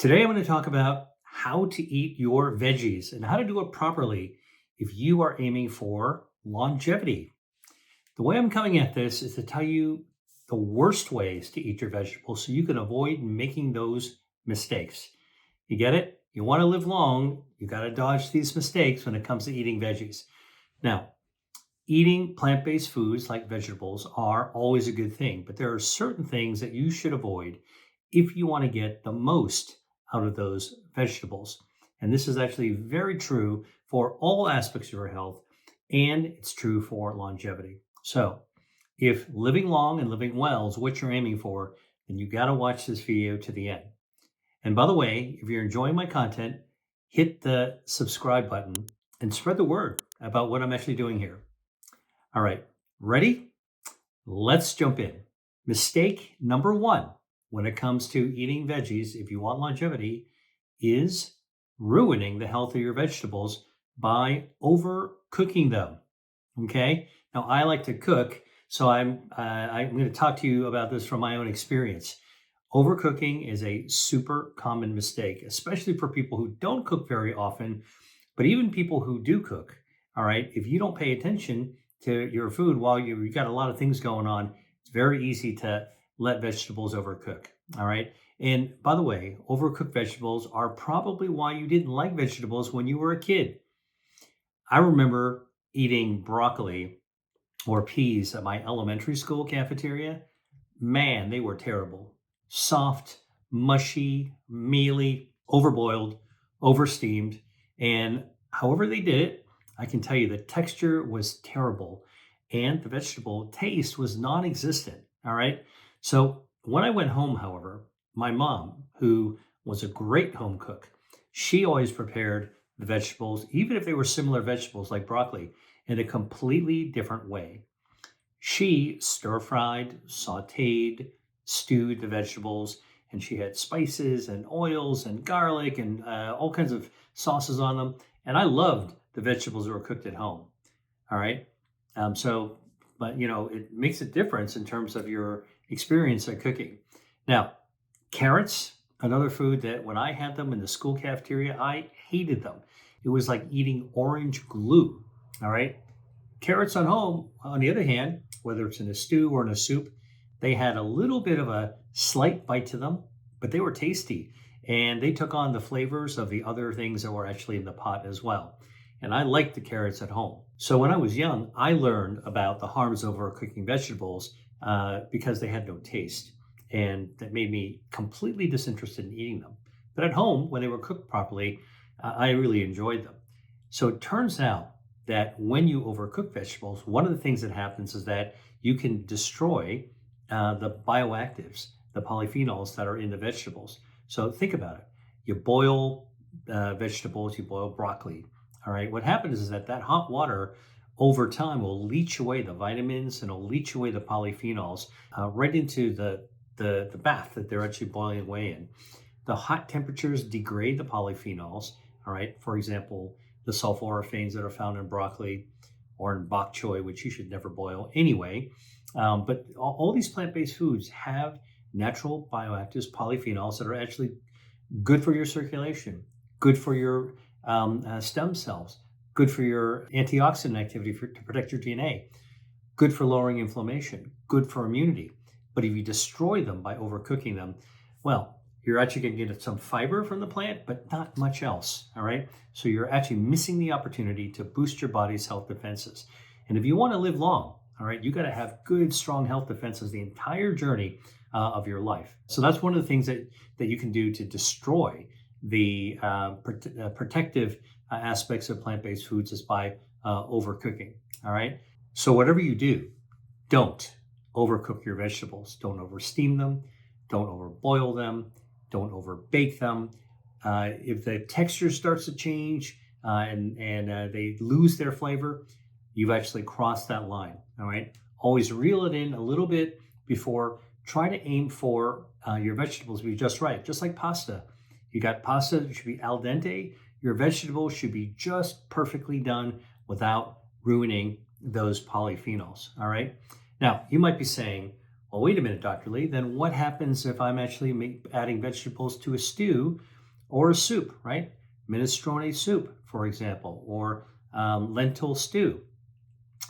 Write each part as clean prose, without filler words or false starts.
Today, I'm going to talk about how to eat your veggies and how to do it properly if you are aiming for longevity. The way I'm coming at this is to tell you the worst ways to eat your vegetables so you can avoid making those mistakes. You get it? You want to live long, you got to dodge these mistakes when it comes to eating veggies. Now, eating plant based foods like vegetables are always a good thing, but there are certain things that you should avoid if you want to get the most out of those vegetables. And this is actually very true for all aspects of your health, and it's true for longevity. So, if living long and living well is what you're aiming for, then you got to watch this video to the end. And by the way, if you're enjoying my content, hit the subscribe button and spread the word about what I'm actually doing here. All right, ready? Let's jump in. Mistake number one when it comes to eating veggies, if you want longevity, is ruining the health of your vegetables by overcooking them. Okay. Now, I like to cook, so I'm going to talk to you about this from my own experience. Overcooking is a super common mistake, especially for people who don't cook very often, but even people who do cook. All right. If you don't pay attention to your food while you've got a lot of things going on, it's very easy to let vegetables overcook. All right. And by the way, overcooked vegetables are probably why you didn't like vegetables when you were a kid. I remember eating broccoli or peas at my elementary school cafeteria. Man, they were terrible. Soft, mushy, mealy, overboiled, oversteamed. And however they did it, I can tell you the texture was terrible and the vegetable taste was non existent. All right. So when I went home, however, my mom, who was a great home cook, she always prepared the vegetables, even if they were similar vegetables like broccoli, in a completely different way. She stir fried, sauteed, stewed the vegetables, and she had spices and oils and garlic and all kinds of sauces on them. And I loved the vegetables that were cooked at home. All right. But it makes a difference in terms of your experience at cooking. Now, carrots, another food that when I had them in the school cafeteria, I hated them. It was like eating orange glue. All right. Carrots on home, on the other hand, whether it's in a stew or in a soup, they had a little bit of a slight bite to them, but they were tasty. And they took on the flavors of the other things that were actually in the pot as well. And I liked the carrots at home. So when I was young, I learned about the harms of overcooking vegetables because they had no taste. And that made me completely disinterested in eating them. But at home, when they were cooked properly, I really enjoyed them. So it turns out that when you overcook vegetables, one of the things that happens is that you can destroy the bioactives, the polyphenols that are in the vegetables. So think about it. You boil vegetables, you boil broccoli. All right. What happens is that hot water over time will leach away the vitamins and it'll leach away the polyphenols right into the bath that they're actually boiling away in. The hot temperatures degrade the polyphenols. All right. For example, the sulforaphanes that are found in broccoli or in bok choy, which you should never boil anyway. But all these plant-based foods have natural bioactives, polyphenols that are actually good for your circulation, good for your stem cells, good for your antioxidant activity to protect your DNA, good for lowering inflammation, good for immunity. But if you destroy them by overcooking them, well, you're actually going to get some fiber from the plant, but not much else. All right. So you're actually missing the opportunity to boost your body's health defenses. And if you want to live long, all right, you got to have good, strong health defenses the entire journey of your life. So that's one of the things that you can do to destroy the protective aspects of plant-based foods is by overcooking. All right. So whatever you do, don't overcook your vegetables. Don't oversteam them. Don't overboil them. Don't overbake them. If the texture starts to change and they lose their flavor, you've actually crossed that line. All right. Always reel it in a little bit before. Try to aim for your vegetables to be just right, just like pasta. You got pasta that should be al dente. Your vegetables should be just perfectly done without ruining those polyphenols. All right. Now, you might be saying, well, wait a minute, Dr. Lee, then what happens if I'm actually adding vegetables to a stew or a soup, right? Minestrone soup, for example, or lentil stew.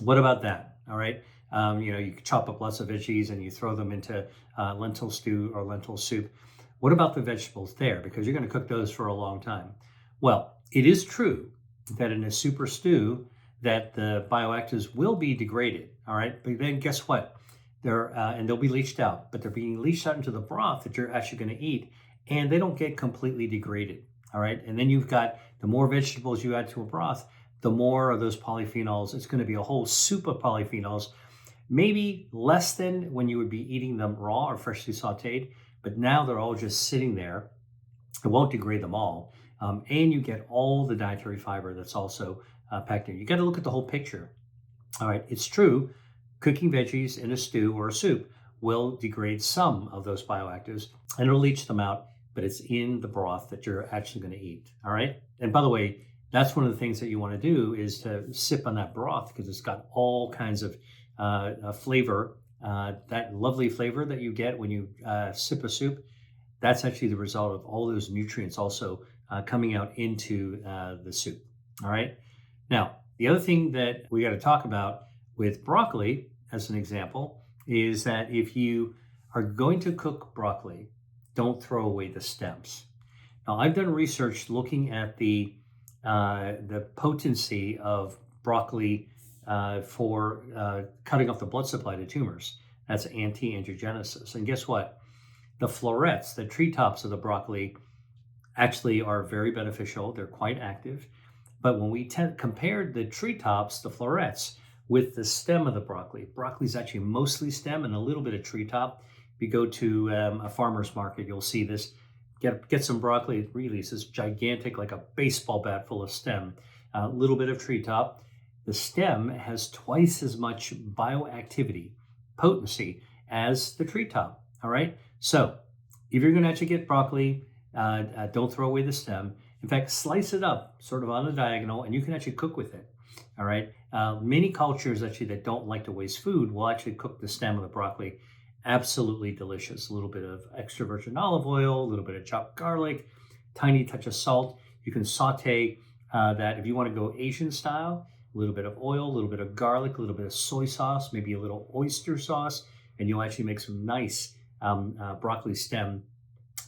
What about that? All right. You chop up lots of veggies and you throw them into lentil stew or lentil soup. What about the vegetables there? Because you're going to cook those for a long time. Well, it is true that in a soup or stew that the bioactives will be degraded. All right. But then guess what? And they'll be leached out, but they're being leached out into the broth that you're actually going to eat, and they don't get completely degraded. All right. And then you've got the more vegetables you add to a broth, the more of those polyphenols. It's going to be a whole soup of polyphenols, maybe less than when you would be eating them raw or freshly sauteed, but now they're all just sitting there. It won't degrade them all. And you get all the dietary fiber that's also packed in. You got to look at the whole picture. All right, it's true, cooking veggies in a stew or a soup will degrade some of those bioactives and it'll leach them out, but it's in the broth that you're actually going to eat. All right. And by the way, that's one of the things that you want to do is to sip on that broth because it's got all kinds of flavor. That lovely flavor that you get when you sip a soup, that's actually the result of all those nutrients also coming out into the soup. All right. Now, the other thing that we got to talk about with broccoli, as an example, is that if you are going to cook broccoli, don't throw away the stems. Now, I've done research looking at the potency of broccoli for cutting off the blood supply to tumors. That's anti-angiogenesis. And guess what? The florets, the treetops of the broccoli, actually are very beneficial. They're quite active. But when we compared the treetops, the florets, with the stem of the broccoli, broccoli is actually mostly stem and a little bit of treetop. If you go to a farmer's market, you'll see this. Get some broccoli. It really is this gigantic, like a baseball bat full of stem. A little bit of treetop. The stem has twice as much bioactivity, potency, as the treetop. All right. So if you're going to actually get broccoli, don't throw away the stem. In fact, slice it up sort of on the diagonal, and you can actually cook with it. All right. Many cultures actually that don't like to waste food will actually cook the stem of the broccoli. Absolutely delicious. A little bit of extra virgin olive oil, a little bit of chopped garlic, tiny touch of salt. You can saute that if you want to go Asian style, a little bit of oil, a little bit of garlic, a little bit of soy sauce, maybe a little oyster sauce, and you'll actually make some nice broccoli stem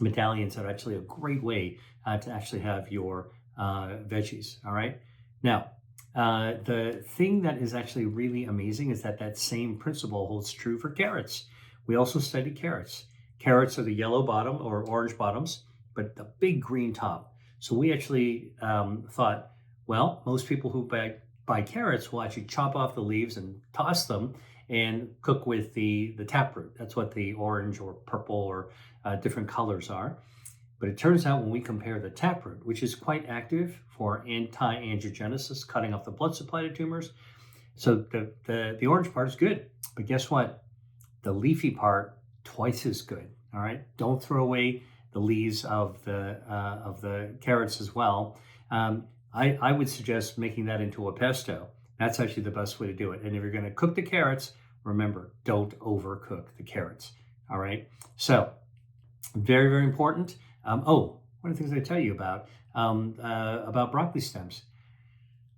medallions that are actually a great way to actually have your veggies. All right. Now, the thing that is actually really amazing is that that same principle holds true for carrots. We also studied carrots. Carrots are the yellow bottom or orange bottoms, but the big green top. So we actually thought, well, most people who buy carrots will actually chop off the leaves and toss them and cook with the taproot. That's what the orange or purple or different colors are. But it turns out when we compare the taproot, which is quite active for anti-angiogenesis, cutting off the blood supply to tumors. So the orange part is good. But guess what? The leafy part, twice as good. All right. Don't throw away the leaves of the carrots as well. I would suggest making that into a pesto. That's actually the best way to do it. And if you're going to cook the carrots, remember, don't overcook the carrots. All right. So very, very important. One of the things I tell you about broccoli stems.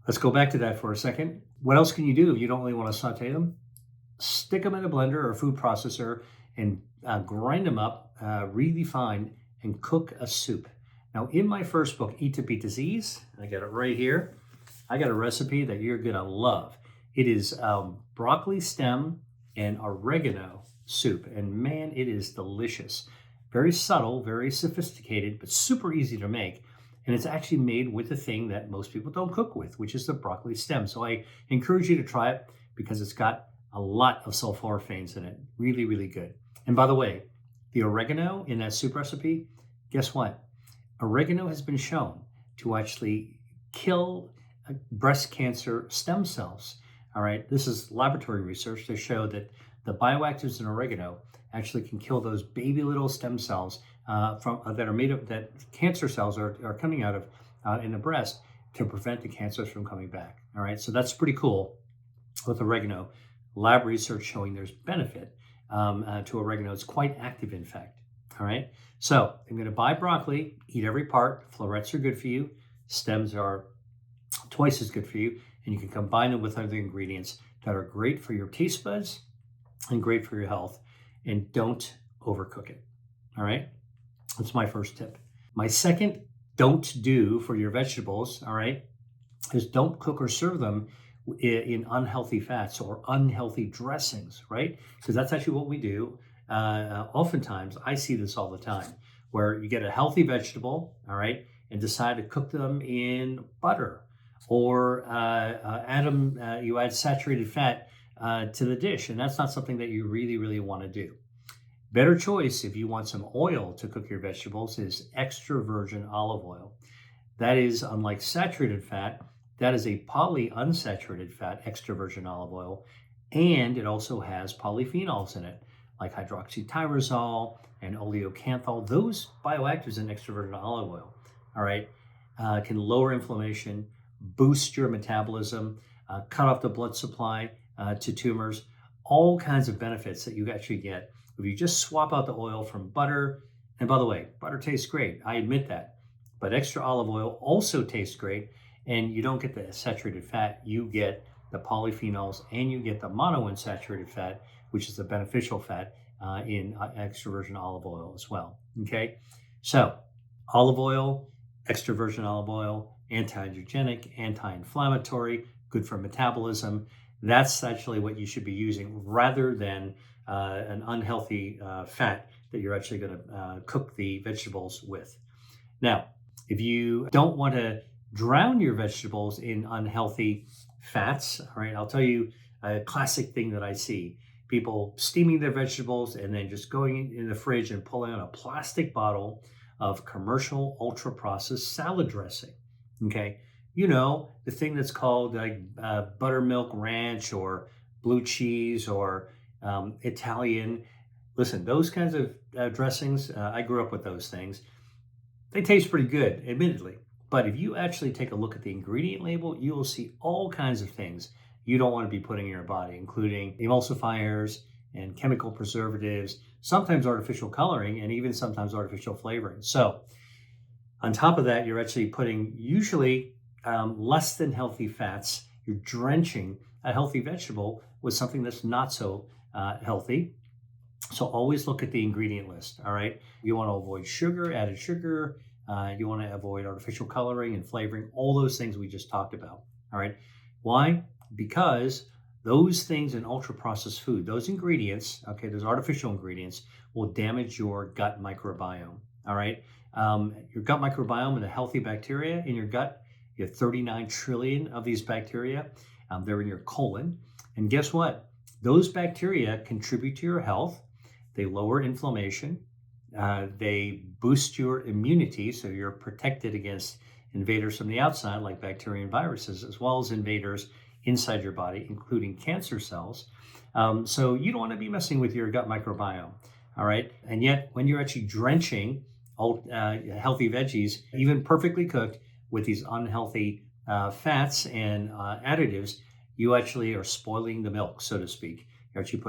Let's go back to that for a second. What else can you do if you don't really want to saute them? Stick them in a blender or a food processor and grind them up really fine and cook a soup. Now, in my first book, Eat to Beat Disease, I got it right here. I got a recipe that you're going to love. It is broccoli stem and oregano soup. And man, it is delicious. Very subtle, very sophisticated, but super easy to make. And it's actually made with the thing that most people don't cook with, which is the broccoli stem. So I encourage you to try it because it's got a lot of sulforaphanes in it. Really, really good. And by the way, the oregano in that soup recipe, guess what? Oregano has been shown to actually kill breast cancer stem cells. All right. This is laboratory research to show that the bioactives in oregano actually can kill those baby little stem cells that are made of that cancer cells are coming out of in the breast to prevent the cancers from coming back. All right. So that's pretty cool with oregano. Lab research showing there's benefit to oregano. It's quite active, in fact. All right. So I'm going to buy broccoli, eat every part. Florets are good for you. Stems are twice as good for you. And you can combine them with other ingredients that are great for your taste buds and great for your health. And don't overcook it. All right. That's my first tip. My second don't do for your vegetables, all right, is don't cook or serve them in unhealthy fats or unhealthy dressings, right? Because that's actually what we do. Oftentimes, I see this all the time, where you get a healthy vegetable, all right, and decide to cook them in butter, or you add saturated fat to the dish, and that's not something that you really, really want to do. Better choice if you want some oil to cook your vegetables is extra virgin olive oil. That is, unlike saturated fat, that is a polyunsaturated fat, extra virgin olive oil, and it also has polyphenols in it, like hydroxytyrosol and oleocanthal. Those bioactives in extra virgin olive oil, all right, can lower inflammation, boost your metabolism, cut off the blood supply to tumors, all kinds of benefits that you actually get if you just swap out the oil from butter. And by the way, butter tastes great. I admit that. But extra olive oil also tastes great, and you don't get the saturated fat. You get the polyphenols and you get the monounsaturated fat, which is the beneficial fat in extra virgin olive oil as well. Okay, so olive oil, extra virgin olive oil, anti-androgenic, anti-inflammatory, good for metabolism. That's actually what you should be using rather than an unhealthy fat that you're actually going to cook the vegetables with. Now, if you don't want to drown your vegetables in unhealthy fats, all right, I'll tell you a classic thing that I see. People steaming their vegetables and then just going in the fridge and pulling out a plastic bottle of commercial ultra processed salad dressing. Okay. You know, the thing that's called like buttermilk ranch or blue cheese or Italian. Listen, those kinds of dressings, I grew up with those things. They taste pretty good, admittedly. But if you actually take a look at the ingredient label, you will see all kinds of things you don't want to be putting in your body, including emulsifiers and chemical preservatives, sometimes artificial coloring, and even sometimes artificial flavoring. So on top of that, you're actually putting usually less than healthy fats. You're drenching a healthy vegetable with something that's not so healthy. So always look at the ingredient list, all right? You want to avoid sugar, added sugar. You want to avoid artificial coloring and flavoring, all those things we just talked about, all right? Why? Because those things in ultra-processed food, those ingredients, okay, those artificial ingredients will damage your gut microbiome, all right? Your gut microbiome and the healthy bacteria in your gut, you have 39 trillion of these bacteria. They're in your colon. And guess what? Those bacteria contribute to your health. They lower inflammation. They boost your immunity, so you're protected against invaders from the outside, like bacteria and viruses, as well as invaders inside your body, including cancer cells. So you don't want to be messing with your gut microbiome, all right? And yet, when you're actually drenching healthy veggies, even perfectly cooked, with these unhealthy fats and additives, you actually are spoiling the milk, so to speak.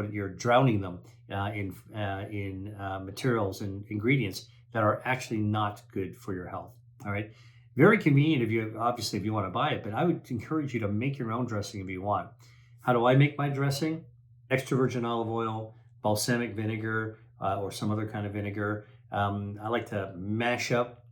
You're drowning them in materials and ingredients that are actually not good for your health. All right, very convenient if you want to buy it, but I would encourage you to make your own dressing if you want. How do I make my dressing? Extra virgin olive oil, balsamic vinegar, or some other kind of vinegar. I like to mash up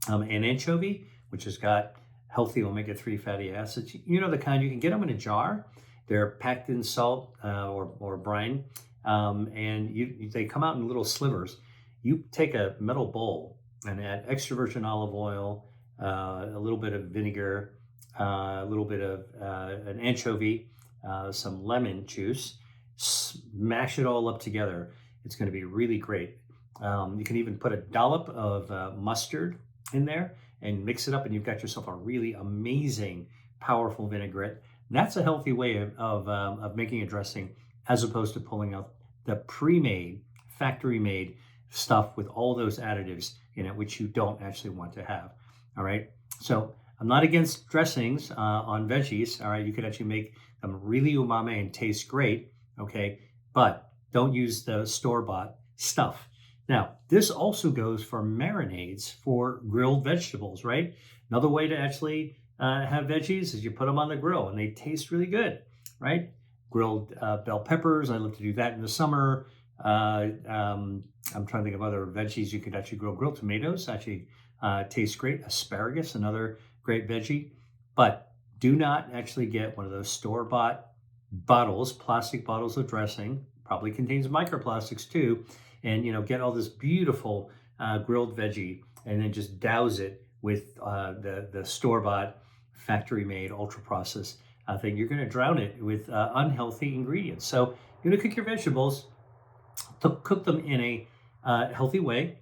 an anchovy, which has got healthy omega-3 fatty acids. You know the kind, you can get them in a jar. They're packed in salt or brine, and they come out in little slivers. You take a metal bowl and add extra virgin olive oil, a little bit of vinegar, a little bit of an anchovy, some lemon juice. Smash it all up together. It's going to be really great. You can even put a dollop of mustard in there and mix it up, and you've got yourself a really amazing, powerful vinaigrette. That's a healthy way of making a dressing, as opposed to pulling out the pre-made, factory-made stuff with all those additives in it, which you don't actually want to have. All right. So I'm not against dressings on veggies. All right. You could actually make them really umami and taste great. Okay. But don't use the store-bought stuff. Now, this also goes for marinades for grilled vegetables, right? Another way to actually have veggies is you put them on the grill and they taste really good, right? Grilled bell peppers. I love to do that in the summer. I'm trying to think of other veggies you could actually grill. Grilled tomatoes actually taste great. Asparagus, another great veggie. But do not actually get one of those store-bought bottles, plastic bottles of dressing. Probably contains microplastics too, and get all this beautiful grilled veggie, and then just douse it with the store bought, factory made, ultra processed thing. You're going to drown it with unhealthy ingredients. So you're going to cook your vegetables, to cook them in a healthy way,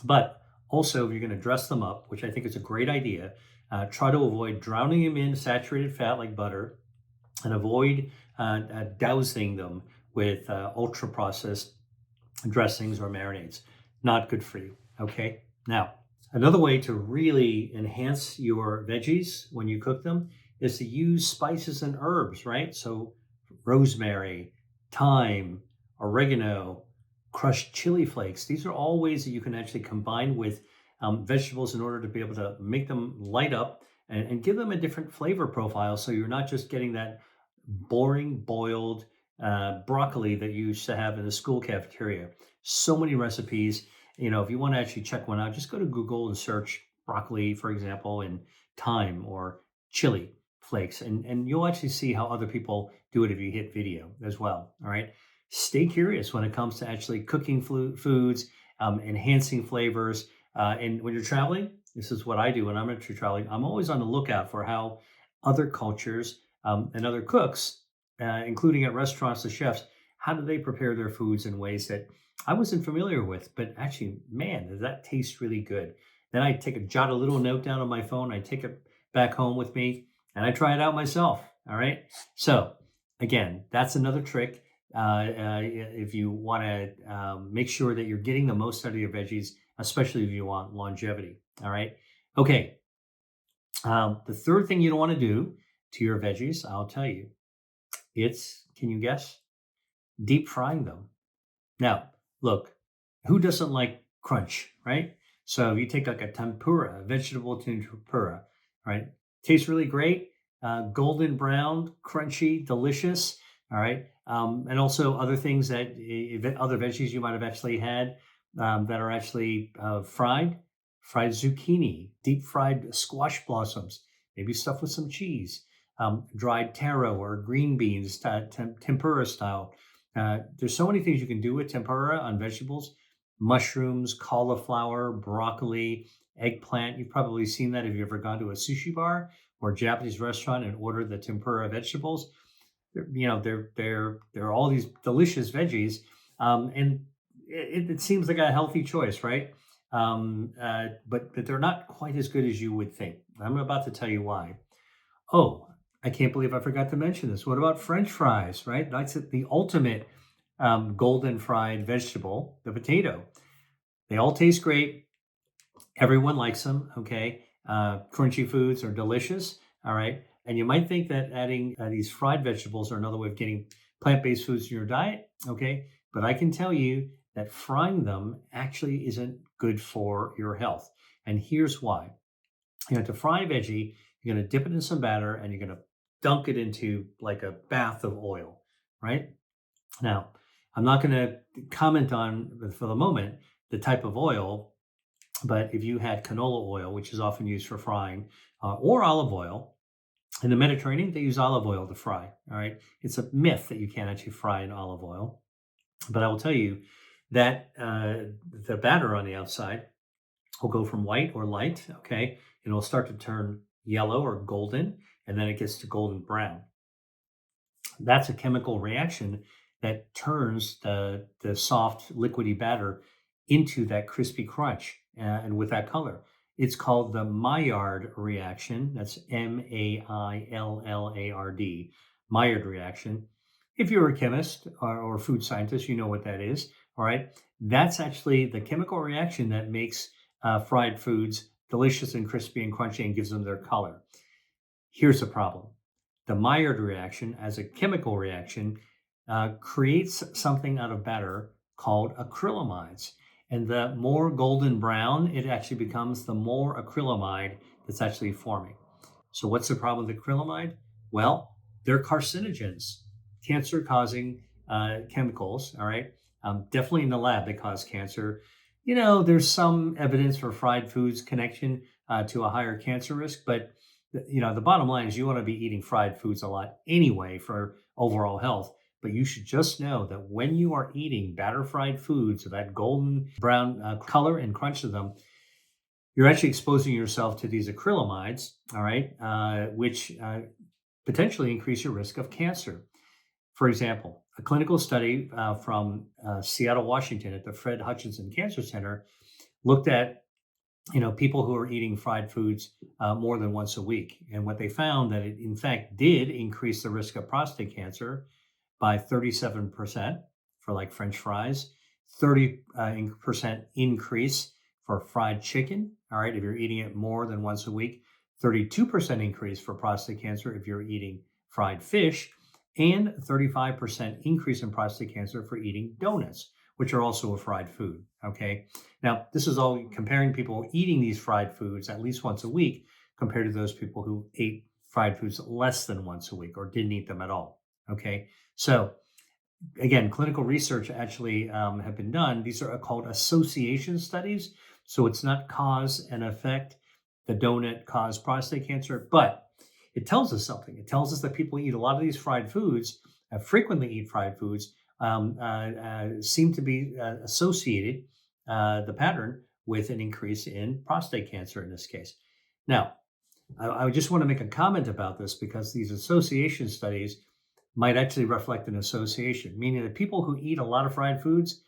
but also if you're going to dress them up, which I think is a great idea. Try to avoid drowning them in saturated fat like butter, and avoid dousing them with ultra processed dressings or marinades. Not good for you. Okay. Now, another way to really enhance your veggies when you cook them is to use spices and herbs, right? So, rosemary, thyme, oregano, crushed chili flakes. These are all ways that you can actually combine with vegetables in order to be able to make them light up and give them a different flavor profile. So, you're not just getting that boring boiled broccoli that you used to have in the school cafeteria. So many recipes. If you want to actually check one out, just go to Google and search broccoli, for example, and thyme or chili flakes, and you'll actually see how other people do it if you hit video as well. All right. Stay curious when it comes to actually cooking foods, enhancing flavors. And when you're traveling, this is what I do when I'm actually traveling. I'm always on the lookout for how other cultures and other cooks, including at restaurants, the chefs, how do they prepare their foods in ways that I wasn't familiar with? But actually, man, does that taste really good? Then I jot a little note down on my phone. I take it back home with me, and I try it out myself. All right. So again, that's another trick. If you want to make sure that you're getting the most out of your veggies, especially if you want longevity. All right. Okay. The third thing you don't want to do to your veggies, I'll tell you, can you guess? Deep frying them. Now, look, who doesn't like crunch, right? So if you take like a tempura, a vegetable tempura, right? Tastes really great, golden brown, crunchy, delicious. All right, and also other things that other veggies you might have actually had that are actually fried zucchini, deep fried squash blossoms, maybe stuffed with some cheese, dried taro or green beans, tempura style. There's so many things you can do with tempura on vegetables: mushrooms, cauliflower, broccoli, eggplant. You've probably seen that if you've ever gone to a sushi bar or Japanese restaurant and ordered the tempura vegetables. They're all these delicious veggies, and it seems like a healthy choice, right? But they're not quite as good as you would think. I'm about to tell you why. Oh, I can't believe I forgot to mention this. What about French fries, right? That's the ultimate golden fried vegetable, the potato. They all taste great. Everyone likes them, okay? Crunchy foods are delicious, all right? And you might think that adding these fried vegetables are another way of getting plant-based foods in your diet, okay? But I can tell you that frying them actually isn't good for your health. And here's why. To fry a veggie, you're going to dip it in some batter and you're going to dunk it into like a bath of oil, right? Now, I'm not going to comment on, for the moment, the type of oil, but if you had canola oil, which is often used for frying, or olive oil, in the Mediterranean, they use olive oil to fry, all right? It's a myth that you can't actually fry in olive oil, but I will tell you that the batter on the outside will go from white or light, okay? And it'll start to turn yellow or golden, and then it gets to golden brown. That's a chemical reaction that turns the soft, liquidy batter into that crispy crunch and with that color. It's called the Maillard reaction. That's Maillard, Maillard reaction. If you're a chemist or food scientist, you know what that is. All right. That's actually the chemical reaction that makes fried foods delicious and crispy and crunchy and gives them their color. Here's the problem. The Maillard reaction, as a chemical reaction, creates something out of batter called acrylamides. And the more golden brown it actually becomes, the more acrylamide that's actually forming. So, what's the problem with acrylamide? Well, they're carcinogens, cancer causing chemicals. All right. Definitely in the lab, they cause cancer. There's some evidence for fried foods connection to a higher cancer risk, but the bottom line is you want to be eating fried foods a lot anyway for overall health. But you should just know that when you are eating batter fried foods with that golden brown color and crunch to them, you're actually exposing yourself to these acrylamides, all right, which potentially increase your risk of cancer. For example, a clinical study from Seattle, Washington, at the Fred Hutchinson Cancer Center looked at people who are eating fried foods more than once a week, and what they found that it in fact did increase the risk of prostate cancer by 37% for like French fries, 30% increase for fried chicken. All right, if you're eating it more than once a week, 32% increase for prostate cancer if you're eating fried fish, and 35% increase in prostate cancer for eating donuts, which are also a fried food. Okay, now this is all comparing people eating these fried foods at least once a week compared to those people who ate fried foods less than once a week or didn't eat them at all. Okay, so again, clinical research actually have been done. These are called association studies. So it's not cause and effect. The donut caused prostate cancer, but it tells us something. It tells us that people who eat a lot of these fried foods, frequently eat fried foods, seem to be associated, the pattern, with an increase in prostate cancer in this case. Now, I just want to make a comment about this because these association studies might actually reflect an association, meaning that people who eat a lot of fried foods,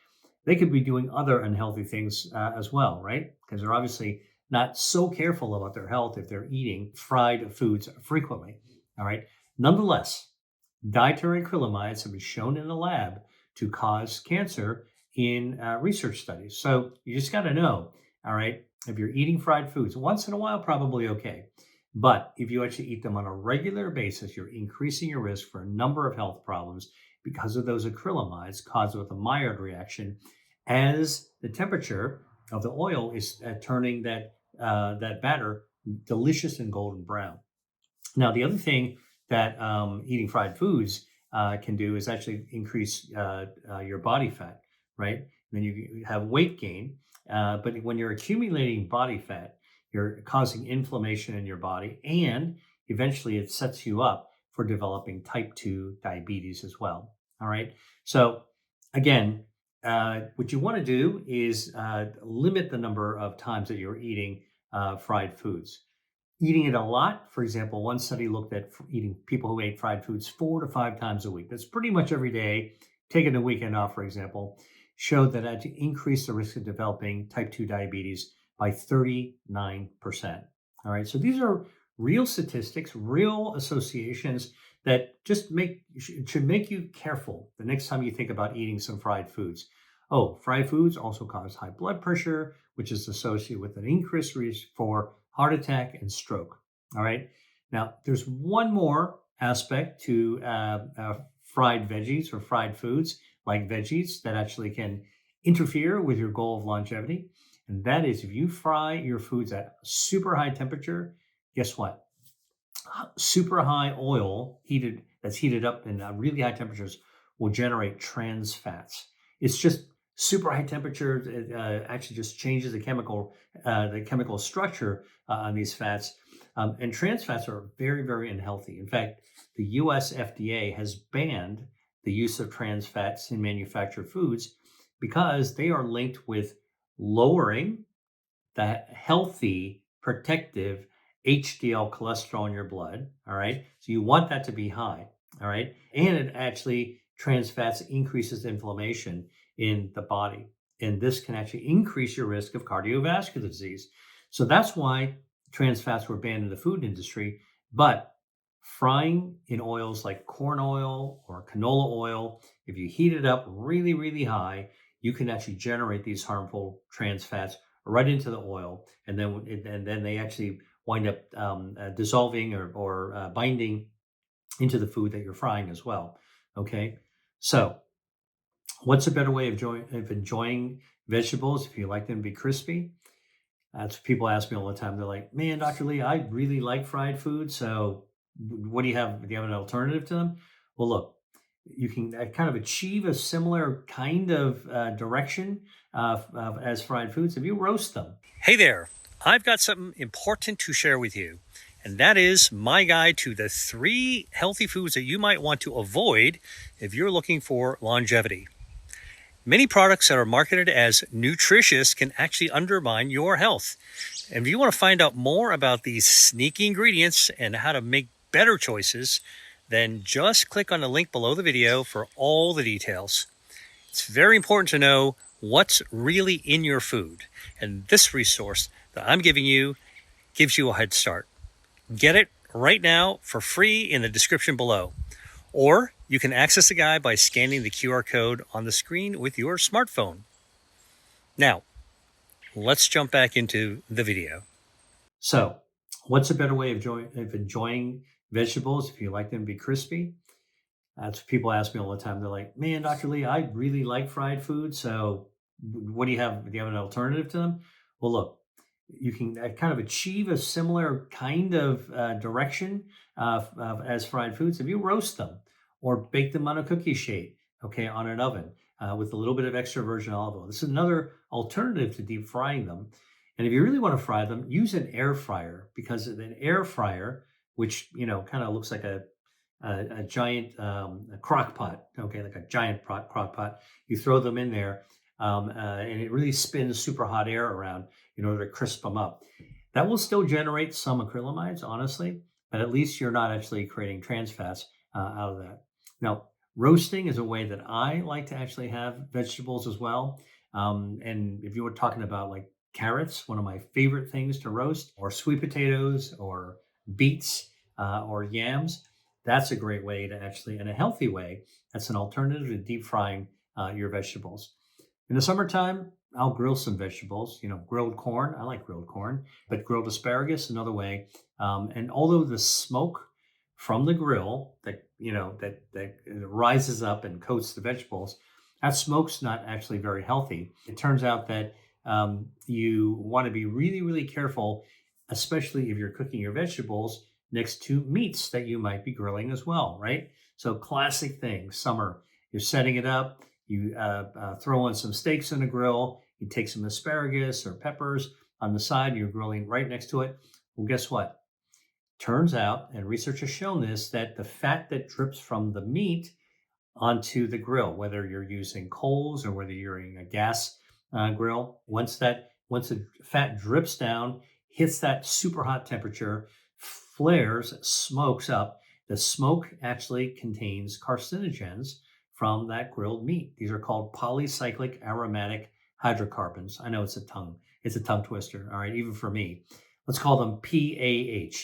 they could be doing other unhealthy things as well, right? Because they're obviously not so careful about their health if they're eating fried foods frequently. All right. Nonetheless, dietary acrylamides have been shown in the lab to cause cancer in research studies. So you just got to know, all right, if you're eating fried foods once in a while, probably okay. But if you actually eat them on a regular basis, you're increasing your risk for a number of health problems because of those acrylamides caused with a Maillard reaction as the temperature of the oil is turning that batter delicious and golden brown. Now, the other thing that eating fried foods can do is actually increase your body fat, right? Then you have weight gain. But when you're accumulating body fat, you're causing inflammation in your body, and eventually it sets you up for developing type 2 diabetes as well. All right. So, again, what you want to do is limit the number of times that you're eating fried foods. Eating it a lot, for example, one study looked at eating people who ate fried foods 4 to 5 times a week. That's pretty much every day. Taking a weekend off, for example, showed that it increased the risk of developing type 2 diabetes by 39%. All right. So these are real statistics, real associations that just should make you careful the next time you think about eating some fried foods. Oh, fried foods also cause high blood pressure, which is associated with an increased risk for heart attack and stroke. All right. Now, there's one more aspect to fried veggies or fried foods like veggies that actually can interfere with your goal of longevity. And that is if you fry your foods at super high temperature, guess what? Super high oil that's heated up in really high temperatures will generate trans fats. It's just super high temperature. It actually just changes the chemical structure on these fats. And trans fats are very, very unhealthy. In fact, the US FDA has banned the use of trans fats in manufactured foods because they are linked with lowering the healthy, protective HDL cholesterol in your blood. All right. So you want that to be high. All right. And it actually, trans fats increases inflammation in the body. And this can actually increase your risk of cardiovascular disease. So that's why trans fats were banned in the food industry. But frying in oils like corn oil or canola oil, if you heat it up really, really high, you can actually generate these harmful trans fats right into the oil, and then they actually wind up dissolving or binding into the food that you're frying as well. Okay, so what's a better way of enjoying vegetables if you like them to be crispy. That's what people ask me all the time. They're like, "Man, Dr. Lee, I really like fried food. So, what do you have? Do you have an alternative to them?" Well, look, you can kind of achieve a similar kind of direction as fried foods if you roast them. Hey there, I've got something important to share with you, and that is my guide to the 3 healthy foods that you might want to avoid if you're looking for longevity. Many products that are marketed as nutritious can actually undermine your health. And if you want to find out more about these sneaky ingredients and how to make better choices, then just click on the link below the video for all the details. It's very important to know what's really in your food. And this resource that I'm giving you gives you a head start. Get it right now for free in the description below. Or you can access the guide by scanning the QR code on the screen with your smartphone. Now, let's jump back into the video. So, what's a better way of enjoying vegetables if you like them to be crispy? That's what people ask me all the time. They're like, "Man, Dr. Lee, I really like fried food. So, what do you have? Do you have an alternative to them?" Well, look, you can kind of achieve a similar kind of direction as fried foods if you roast them or bake them on a cookie sheet, okay, on an oven with a little bit of extra virgin olive oil. This is another alternative to deep frying them. And if you really want to fry them, use an air fryer because an air fryer, which kind of looks like a giant a crock pot, okay, like a giant crock pot. You throw them in there, and it really spins super hot air around in order to crisp them up. That will still generate some acrylamides, honestly, but at least you're not actually creating trans fats out of that. Now, roasting is a way that I like to actually have vegetables as well. And if you were talking about like carrots, one of my favorite things to roast, or sweet potatoes, or beets, or yams, that's a great way to actually, in a healthy way, that's an alternative to deep frying your vegetables. In the summertime, I'll grill some vegetables, grilled corn. I like grilled corn, but grilled asparagus, another way. And although the smoke from the grill that rises up and coats the vegetables, that smoke's not actually very healthy. It turns out that you want to be really, really careful, especially if you're cooking your vegetables next to meats that you might be grilling as well, right? So classic thing, summer, you're setting it up, you throw in some steaks in the grill, you take some asparagus or peppers on the side, you're grilling right next to it. Well, guess what? Turns out, and research has shown this, that the fat that drips from the meat onto the grill, whether you're using coals or whether you're using a gas grill. Once the fat drips down, hits that super hot temperature, flares, smokes up. The smoke actually contains carcinogens from that grilled meat. These are called polycyclic aromatic hydrocarbons. I know it's a tongue twister. All right, even for me. Let's call them PAH,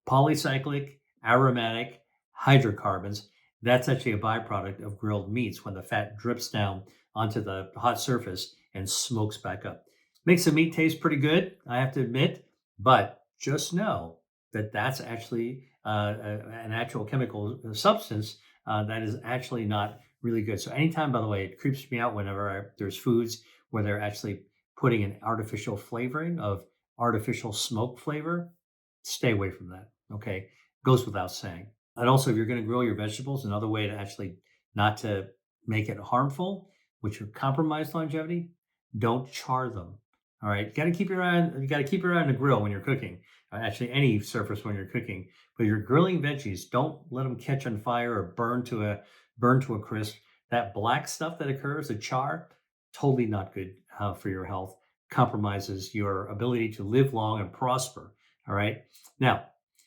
polycyclic aromatic hydrocarbons. That's actually a byproduct of grilled meats when the fat drips down onto the hot surface and smokes back up. Makes the meat taste pretty good, I have to admit, but just know that that's actually an actual chemical substance that is actually not really good. So anytime, by the way, it creeps me out whenever there's foods where they're actually putting an artificial flavoring of artificial smoke flavor, stay away from that. Okay, goes without saying. And also, if you're going to grill your vegetables, another way to actually not to make it harmful, which would compromise longevity, don't char them. All right, you got to keep your eye on, you got to keep your eye on the grill when you're cooking. Actually, any surface when you're cooking. But if you're grilling veggies, don't let them catch on fire or burn to a crisp. That black stuff that occurs, the char, totally not good for your health. Compromises your ability to live long and prosper. All right. Now,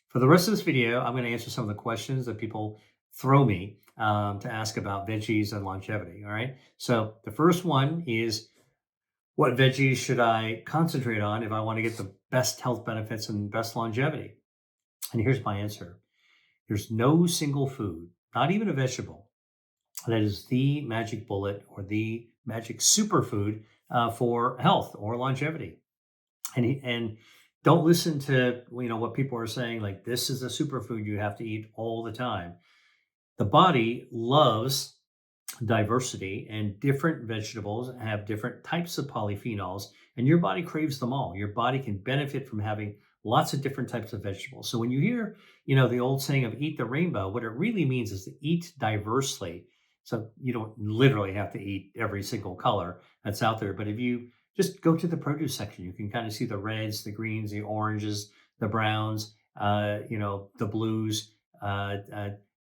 for the rest of this video, I'm going to answer some of the questions that people throw me to ask about veggies and longevity. All right. So the first one is, what veggies should I concentrate on if I want to get the best health benefits and best longevity? And here's my answer. There's no single food, not even a vegetable, that is the magic bullet or the magic superfood for health or longevity. And don't listen to what people are saying, like this is a superfood you have to eat all the time. The body loves diversity, and different vegetables have different types of polyphenols, and your body craves them all. Your body can benefit from having lots of different types of vegetables. So when you hear, the old saying of eat the rainbow, what it really means is to eat diversely. So you don't literally have to eat every single color that's out there, but if you just go to the produce section, you can kind of see the reds, the greens, the oranges, the browns, the blues. Uh,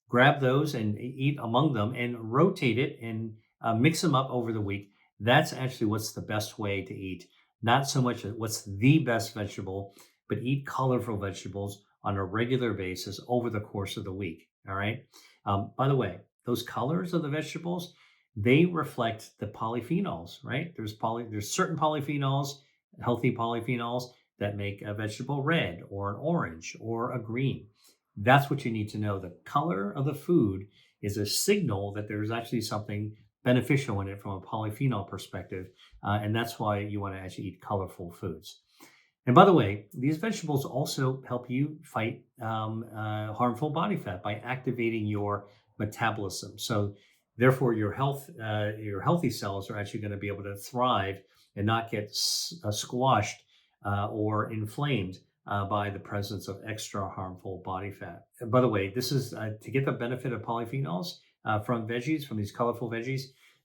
Grab those and eat among them and rotate it and mix them up over the week. That's actually what's the best way to eat. Not so much what's the best vegetable, but eat colorful vegetables on a regular basis over the course of the week. All right. By the way, those colors of the vegetables, they reflect the polyphenols, right? There's certain polyphenols, healthy polyphenols that make a vegetable red or an orange or a green. That's what you need to know. The color of the food is a signal that there's actually something beneficial in it from a polyphenol perspective. And that's why you want to actually eat colorful foods. And by the way, these vegetables also help you fight harmful body fat by activating your metabolism. So, therefore, your healthy cells are actually going to be able to thrive and not get squashed or inflamed by the presence of extra harmful body fat. And by the way, this is to get the benefit of polyphenols from veggies, from these colorful veggies.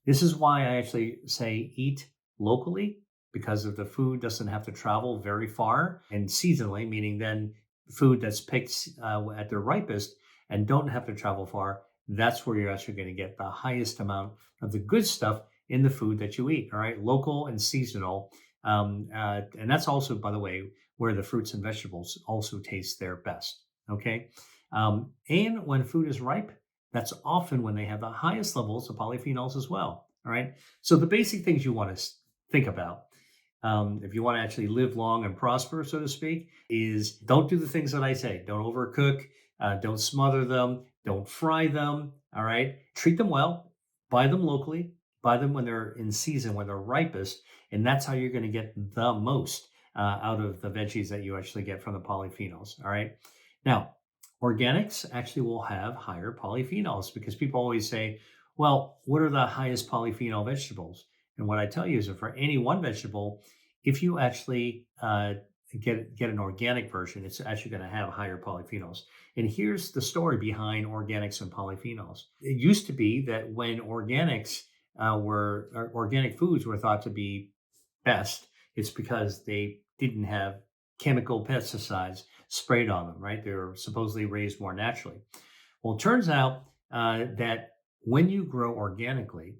This is why I actually say eat locally, because if the food doesn't have to travel very far, and seasonally, meaning then food that's picked at their ripest and don't have to travel far, that's where you're actually going to get the highest amount of the good stuff in the food that you eat. All right, local and seasonal. And that's also, by the way, where the fruits and vegetables also taste their best. Okay. And when food is ripe, that's often when they have the highest levels of polyphenols as well. All right. So the basic things you want to think about, if you want to actually live long and prosper, so to speak, is don't do the things that I say. Don't overcook. Don't smother them. Don't fry them. All right. Treat them well. Buy them locally. Buy them when they're in season, when they're ripest. And that's how you're going to get the most out of the veggies that you actually get from the polyphenols. All right. Now, organics actually will have higher polyphenols because people always say, well, what are the highest polyphenol vegetables? And what I tell you is that for any one vegetable, if you actually get an organic version, it's actually going to have higher polyphenols. And here's the story behind organics and polyphenols. It used to be that when organic foods were thought to be best, it's because they didn't have chemical pesticides sprayed on them, right? They were supposedly raised more naturally. Well, it turns out that when you grow organically,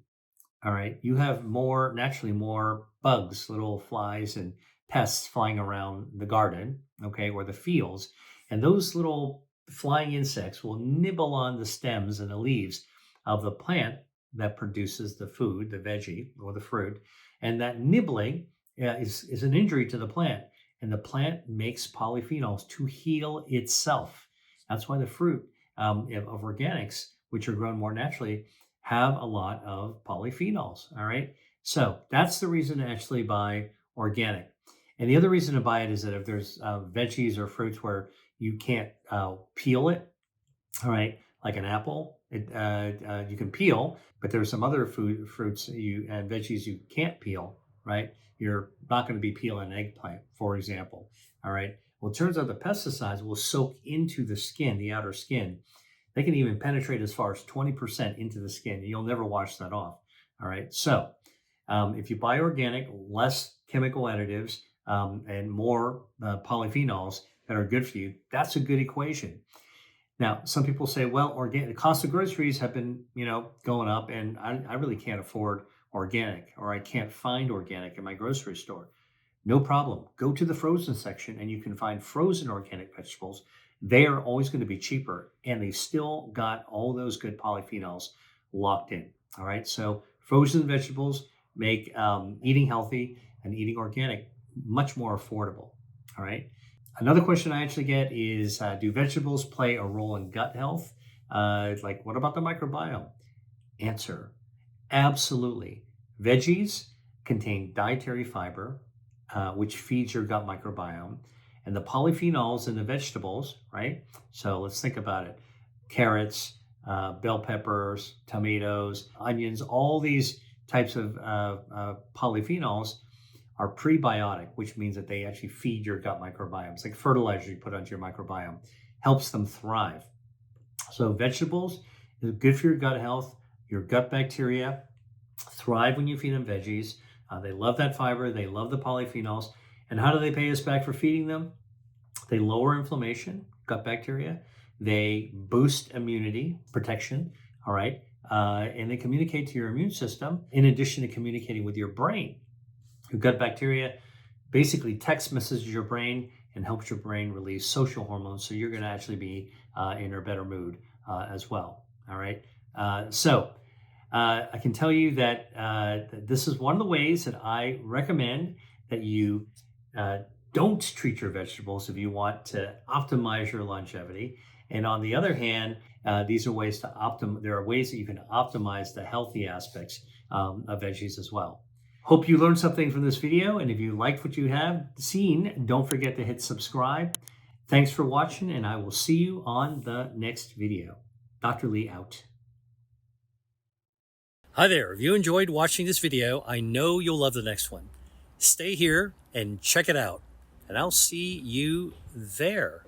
all right, you have naturally more bugs, little flies and pests flying around the garden, okay, or the fields. And those little flying insects will nibble on the stems and the leaves of the plant that produces the food, the veggie or the fruit. And that nibbling is an injury to the plant. And the plant makes polyphenols to heal itself. That's why the fruit of organics, which are grown more naturally, have a lot of polyphenols. All right. So that's the reason to actually buy organic. And the other reason to buy it is that if there's veggies or fruits where you can't peel it, all right, like an apple, you can peel, but there's some other fruits and veggies you can't peel, right? You're not going to be peeling an eggplant, for example. All right. Well, it turns out the pesticides will soak into the skin, the outer skin. They can even penetrate as far as 20% into the skin, and you'll never wash that off. All right. So if you buy organic, less chemical additives and more polyphenols that are good for you, that's a good equation. Now, some people say, well, the cost of groceries have been, going up, and I really can't afford organic, or I can't find organic in my grocery store. No problem. Go to the frozen section and you can find frozen organic vegetables. They are always going to be cheaper, and they've still got all those good polyphenols locked in. All right. So frozen vegetables make eating healthy and eating organic much more affordable. All right. Another question I actually get is, do vegetables play a role in gut health? Like, what about the microbiome? Answer: absolutely. Veggies contain dietary fiber, which feeds your gut microbiome, and the polyphenols in the vegetables, right? So let's think about it: carrots, bell peppers, tomatoes, onions, all these types of polyphenols are prebiotic, which means that they actually feed your gut microbiome. It's like fertilizer you put onto your microbiome, helps them thrive. So vegetables is good for your gut health. Your gut bacteria thrive when you feed them veggies. They love that fiber. They love the polyphenols. And how do they pay us back for feeding them? They lower inflammation, gut bacteria. They boost immunity, protection, all right? And they communicate to your immune system in addition to communicating with your brain. Your gut bacteria basically text messages your brain and helps your brain release social hormones. So you're going to actually be in a better mood as well, all right? I can tell you that this is one of the ways that I recommend that you don't treat your vegetables if you want to optimize your longevity. And on the other hand, these are ways to there are ways that you can optimize the healthy aspects of veggies as well. Hope you learned something from this video. And if you liked what you have seen, don't forget to hit subscribe. Thanks for watching, and I will see you on the next video. Dr. Lee out. Hi there. If you enjoyed watching this video, I know you'll love the next one. Stay here and check it out, and I'll see you there.